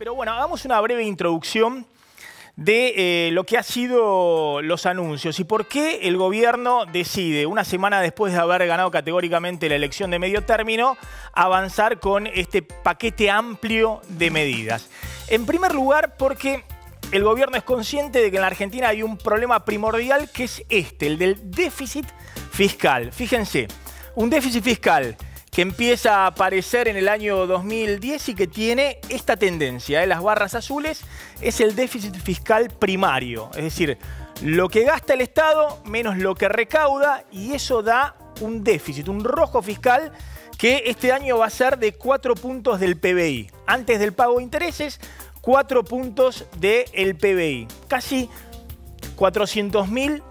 Pero bueno, hagamos una breve introducción de lo que han sido los anuncios y por qué el gobierno decide, una semana después de haber ganado categóricamente la elección de medio término, avanzar con este paquete amplio de medidas. En primer lugar, porque el gobierno es consciente de que en la Argentina hay un problema primordial que es el del déficit fiscal. Fíjense, un déficit fiscal que empieza a aparecer en el año 2010 y que tiene esta tendencia, las barras azules, es el déficit fiscal primario. Es decir, lo que gasta el Estado menos lo que recauda, y eso da un déficit, un rojo fiscal, que este año va a ser de 4 puntos del PBI. Antes del pago de intereses, 4 puntos del PBI. Casi 400.000,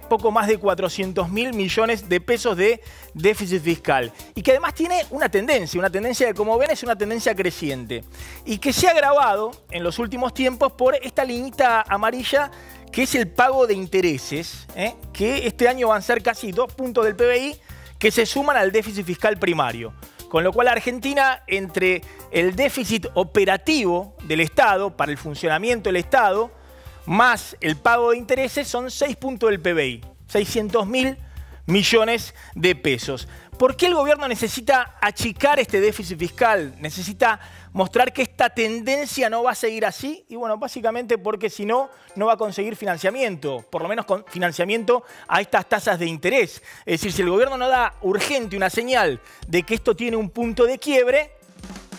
poco más de 400.000 millones de pesos de déficit fiscal. Y que además tiene una tendencia que, como ven, es una tendencia creciente. Y que se ha agravado en los últimos tiempos por esta liñita amarilla que es el pago de intereses, que este año van a ser casi 2 puntos del PBI que se suman al déficit fiscal primario. Con lo cual Argentina, entre el déficit operativo del Estado, para el funcionamiento del Estado, más el pago de intereses, son 6 puntos del PBI, 600.000 millones de pesos. ¿Por qué el gobierno necesita achicar este déficit fiscal? Necesita mostrar que esta tendencia no va a seguir así. Y bueno, básicamente porque si no, no va a conseguir financiamiento, por lo menos con financiamiento a estas tasas de interés. Es decir, si el gobierno no da urgente una señal de que esto tiene un punto de quiebre,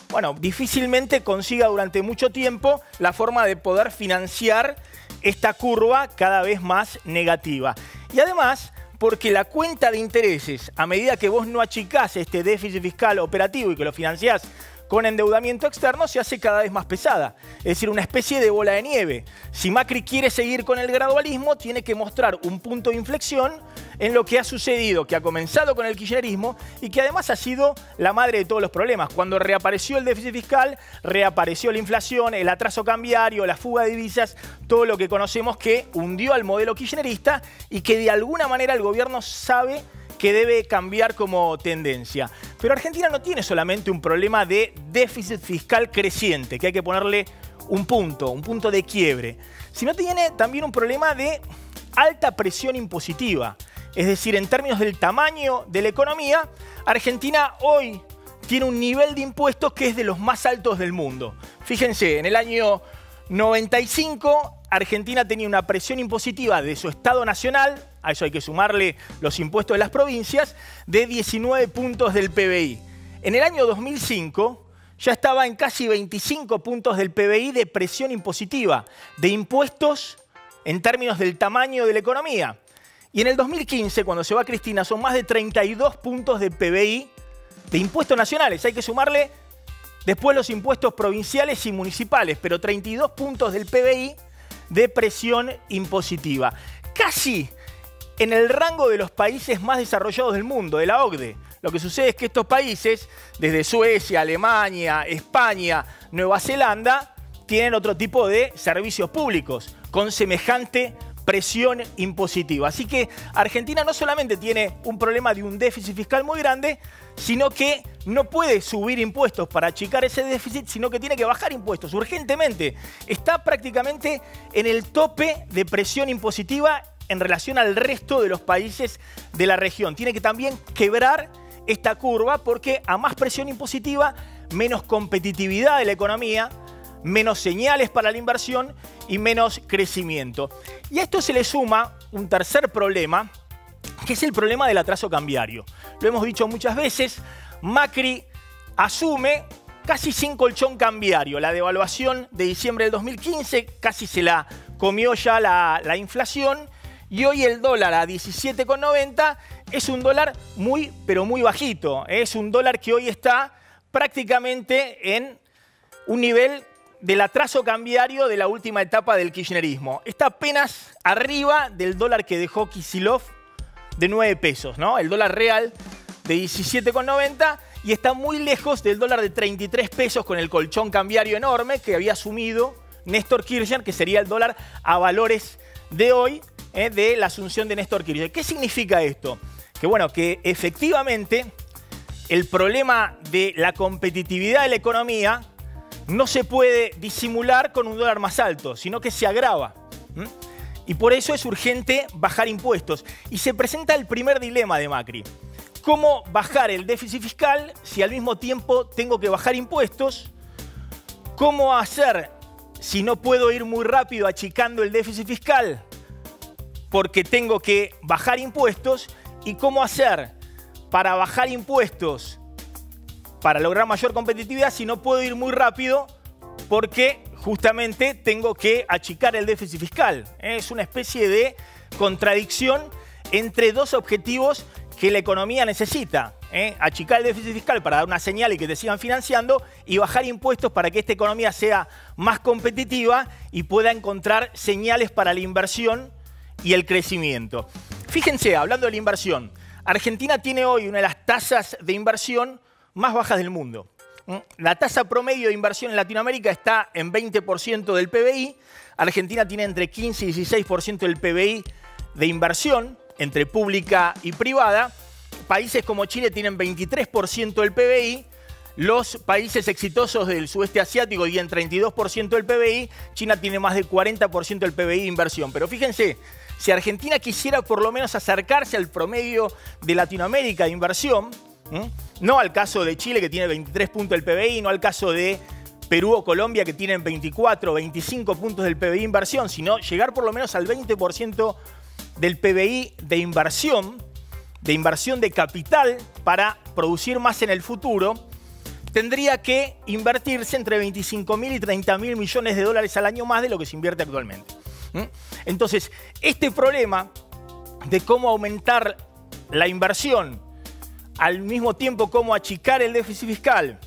bueno, difícilmente consiga durante mucho tiempo la forma de poder financiar esta curva cada vez más negativa. Y además, porque la cuenta de intereses, a medida que vos no achicás este déficit fiscal operativo y que lo financiás con endeudamiento externo, se hace cada vez más pesada. Es decir, una especie de bola de nieve. Si Macri quiere seguir con el gradualismo, tiene que mostrar un punto de inflexión en lo que ha sucedido, que ha comenzado con el kirchnerismo y que además ha sido la madre de todos los problemas. Cuando reapareció el déficit fiscal, reapareció la inflación, el atraso cambiario, la fuga de divisas, todo lo que conocemos que hundió al modelo kirchnerista y que de alguna manera el gobierno sabe que debe cambiar como tendencia. Pero Argentina no tiene solamente un problema de déficit fiscal creciente, que hay que ponerle un punto de quiebre, sino tiene también un problema de alta presión impositiva. Es decir, en términos del tamaño de la economía, Argentina hoy tiene un nivel de impuestos que es de los más altos del mundo. Fíjense, en el año 95, Argentina tenía una presión impositiva de su Estado Nacional, a eso hay que sumarle los impuestos de las provincias, de 19 puntos del PBI. En el año 2005 ya estaba en casi 25 puntos del PBI de presión impositiva, de impuestos en términos del tamaño de la economía. Y en el 2015, cuando se va Cristina, son más de 32 puntos de PBI de impuestos nacionales. Hay que sumarle después los impuestos provinciales y municipales, pero 32 puntos del PBI de presión impositiva. Casi en el rango de los países más desarrollados del mundo, de la OCDE. Lo que sucede es que estos países, desde Suecia, Alemania, España, Nueva Zelanda, tienen otro tipo de servicios públicos con semejante presión impositiva. Así que Argentina no solamente tiene un problema de un déficit fiscal muy grande, sino que no puede subir impuestos para achicar ese déficit, sino que tiene que bajar impuestos urgentemente. Está prácticamente en el tope de presión impositiva en relación al resto de los países de la región. Tiene que también quebrar esta curva porque a más presión impositiva, menos competitividad de la economía, menos señales para la inversión y menos crecimiento. Y a esto se le suma un tercer problema, que es el problema del atraso cambiario. Lo hemos dicho muchas veces, Macri asume casi sin colchón cambiario. La devaluación de diciembre del 2015 casi se la comió ya la inflación y hoy el dólar a 17,90 es un dólar muy, pero muy bajito. Es un dólar que hoy está prácticamente en un nivel del atraso cambiario de la última etapa del kirchnerismo. Está apenas arriba del dólar que dejó Kicillof de 9 pesos, ¿no? El dólar real de 17,90 y está muy lejos del dólar de 33 pesos con el colchón cambiario enorme que había asumido Néstor Kirchner, que sería el dólar a valores de hoy, de la asunción de Néstor Kirchner. ¿Qué significa esto? Que bueno, que efectivamente el problema de la competitividad de la economía no se puede disimular con un dólar más alto, sino que se agrava. Y por eso es urgente bajar impuestos. Y se presenta el primer dilema de Macri. ¿Cómo bajar el déficit fiscal si al mismo tiempo tengo que bajar impuestos? ¿Cómo hacer si no puedo ir muy rápido achicando el déficit fiscal porque tengo que bajar impuestos? ¿Y cómo hacer para bajar impuestos para lograr mayor competitividad si no puedo ir muy rápido porque justamente tengo que achicar el déficit fiscal? Es una especie de contradicción entre dos objetivos que la economía necesita. Achicar el déficit fiscal para dar una señal y que te sigan financiando, y bajar impuestos para que esta economía sea más competitiva y pueda encontrar señales para la inversión y el crecimiento. Fíjense, hablando de la inversión, Argentina tiene hoy una de las tasas de inversión más bajas del mundo. La tasa promedio de inversión en Latinoamérica está en 20% del PBI. Argentina tiene entre 15 y 16% del PBI de inversión entre pública y privada. Países como Chile tienen 23% del PBI. Los países exitosos del sudeste asiático tienen 32% del PBI. China tiene más del 40% del PBI de inversión. Pero fíjense, si Argentina quisiera por lo menos acercarse al promedio de Latinoamérica de inversión, no al caso de Chile, que tiene 23 puntos del PBI, no al caso de Perú o Colombia, que tienen 24 o 25 puntos del PBI de inversión, sino llegar por lo menos al 20% del PBI de inversión de capital para producir más en el futuro, tendría que invertirse entre 25.000 y 30.000 millones de dólares al año más de lo que se invierte actualmente. Entonces, este problema de cómo aumentar la inversión, al mismo tiempo cómo achicar el déficit fiscal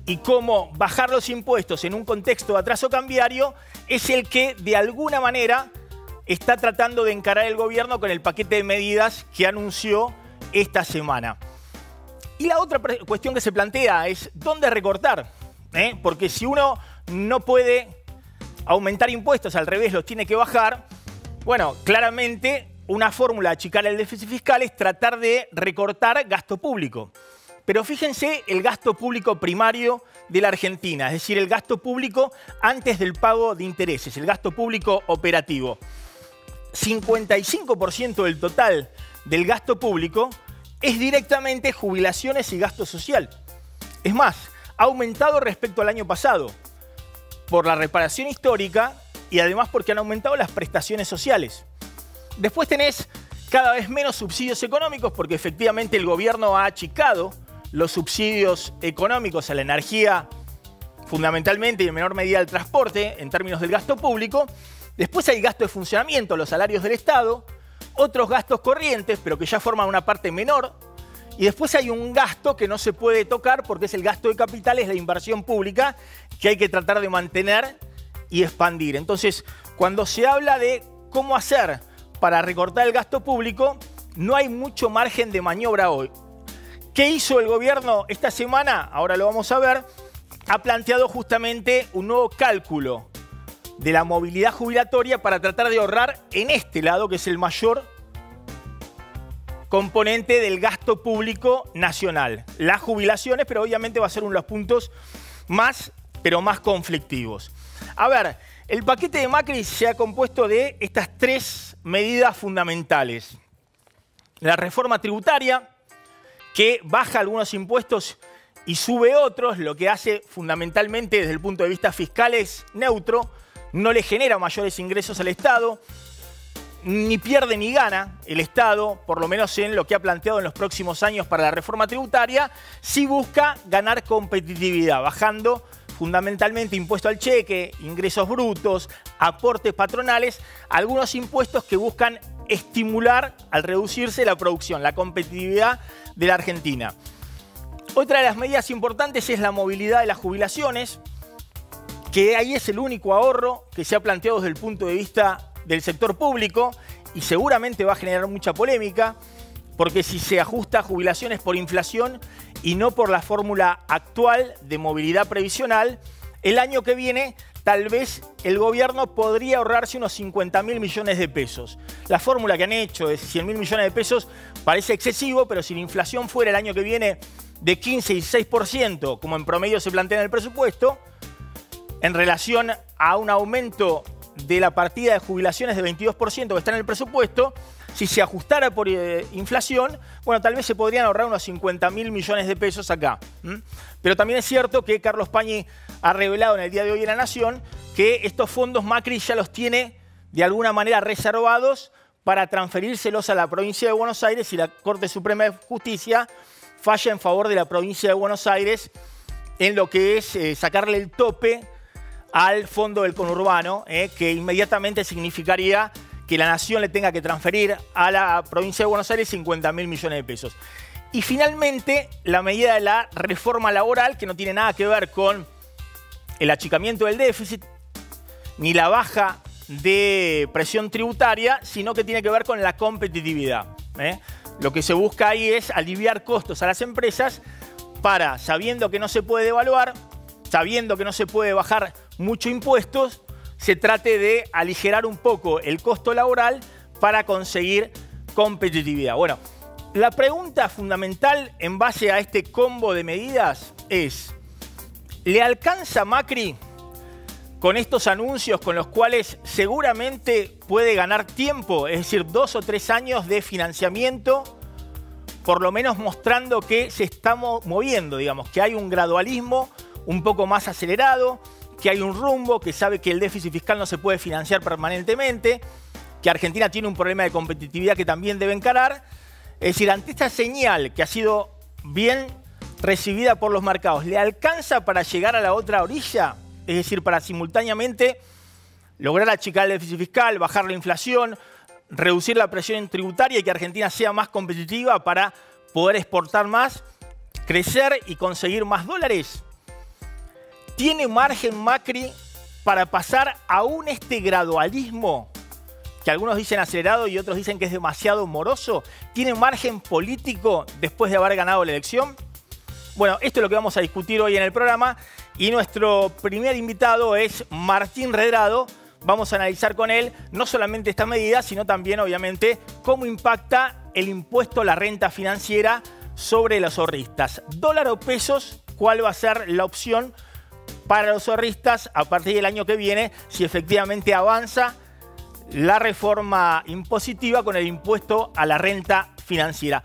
y cómo bajar los impuestos en un contexto de atraso cambiario, es el que de alguna manera está tratando de encarar el gobierno con el paquete de medidas que anunció esta semana. Y la otra cuestión que se plantea es dónde recortar, porque si uno no puede aumentar impuestos, al revés, los tiene que bajar, bueno, claramente una fórmula de achicar el déficit fiscal es tratar de recortar gasto público. Pero fíjense el gasto público primario de la Argentina, es decir, el gasto público antes del pago de intereses, el gasto público operativo. 55% del total del gasto público es directamente jubilaciones y gasto social. Es más, ha aumentado respecto al año pasado por la reparación histórica y además porque han aumentado las prestaciones sociales. Después tenés cada vez menos subsidios económicos porque efectivamente el gobierno ha achicado los subsidios económicos a la energía, fundamentalmente y en menor medida al transporte, en términos del gasto público. Después hay gasto de funcionamiento, los salarios del Estado, otros gastos corrientes, pero que ya forman una parte menor. Y después hay un gasto que no se puede tocar porque es el gasto de capitales, la inversión pública, que hay que tratar de mantener y expandir. Entonces, cuando se habla de cómo hacer para recortar el gasto público, no hay mucho margen de maniobra hoy. ¿Qué hizo el gobierno esta semana? Ahora lo vamos a ver. Ha planteado justamente un nuevo cálculo de la movilidad jubilatoria para tratar de ahorrar en este lado, que es el mayor componente del gasto público nacional. Las jubilaciones, pero obviamente va a ser uno de los puntos más conflictivos. A ver, el paquete de Macri se ha compuesto de estas tres medidas fundamentales. La reforma tributaria, que baja algunos impuestos y sube otros, lo que hace fundamentalmente desde el punto de vista fiscal es neutro, no le genera mayores ingresos al Estado, ni pierde ni gana el Estado, por lo menos en lo que ha planteado en los próximos años para la reforma tributaria, sí busca ganar competitividad, bajando fundamentalmente impuesto al cheque, ingresos brutos, aportes patronales, algunos impuestos que buscan estimular al reducirse la producción, la competitividad de la Argentina. Otra de las medidas importantes es la movilidad de las jubilaciones, que ahí es el único ahorro que se ha planteado desde el punto de vista del sector público y seguramente va a generar mucha polémica, porque si se ajusta a jubilaciones por inflación y no por la fórmula actual de movilidad previsional, el año que viene tal vez el gobierno podría ahorrarse unos 50.000 millones de pesos. La fórmula que han hecho de 100.000 millones de pesos parece excesivo, pero si la inflación fuera el año que viene de 15 y 6%, como en promedio se plantea en el presupuesto, en relación a un aumento de la partida de jubilaciones de 22% que está en el presupuesto, si se ajustara por inflación, bueno, tal vez se podrían ahorrar unos 50.000 millones de pesos acá. Pero también es cierto que Carlos Pañi ha revelado en el día de hoy en La Nación que estos fondos Macri ya los tiene de alguna manera reservados para transferírselos a la provincia de Buenos Aires si la Corte Suprema de Justicia falla en favor de la provincia de Buenos Aires en lo que es sacarle el tope al fondo del conurbano, que inmediatamente significaría que la Nación le tenga que transferir a la provincia de Buenos Aires 50.000 millones de pesos. Y finalmente, la medida de la reforma laboral, que no tiene nada que ver con el achicamiento del déficit, ni la baja de presión tributaria, sino que tiene que ver con la competitividad. Lo que se busca ahí es aliviar costos a las empresas para, sabiendo que no se puede devaluar, sabiendo que no se puede bajar mucho impuestos, se trate de aligerar un poco el costo laboral para conseguir competitividad. Bueno, la pregunta fundamental en base a este combo de medidas es, ¿le alcanza Macri con estos anuncios con los cuales seguramente puede ganar tiempo? Es decir, 2 o 3 años de financiamiento, por lo menos mostrando que se está moviendo, digamos, que hay un gradualismo un poco más acelerado, que hay un rumbo, que sabe que el déficit fiscal no se puede financiar permanentemente, que Argentina tiene un problema de competitividad que también debe encarar. Es decir, ante esta señal que ha sido bien recibida por los mercados, ¿le alcanza para llegar a la otra orilla? Es decir, para simultáneamente lograr achicar el déficit fiscal, bajar la inflación, reducir la presión tributaria y que Argentina sea más competitiva para poder exportar más, crecer y conseguir más dólares. ¿Tiene margen Macri para pasar aún este gradualismo, que algunos dicen acelerado y otros dicen que es demasiado moroso? ¿Tiene margen político después de haber ganado la elección? Bueno, esto es lo que vamos a discutir hoy en el programa y nuestro primer invitado es Martín Redrado. Vamos a analizar con él no solamente esta medida, sino también, obviamente, cómo impacta el impuesto a la renta financiera sobre los ahorristas. ¿Dólar o pesos? ¿Cuál va a ser la opción para los ahorristas a partir del año que viene si efectivamente avanza la reforma impositiva con el impuesto a la renta financiera?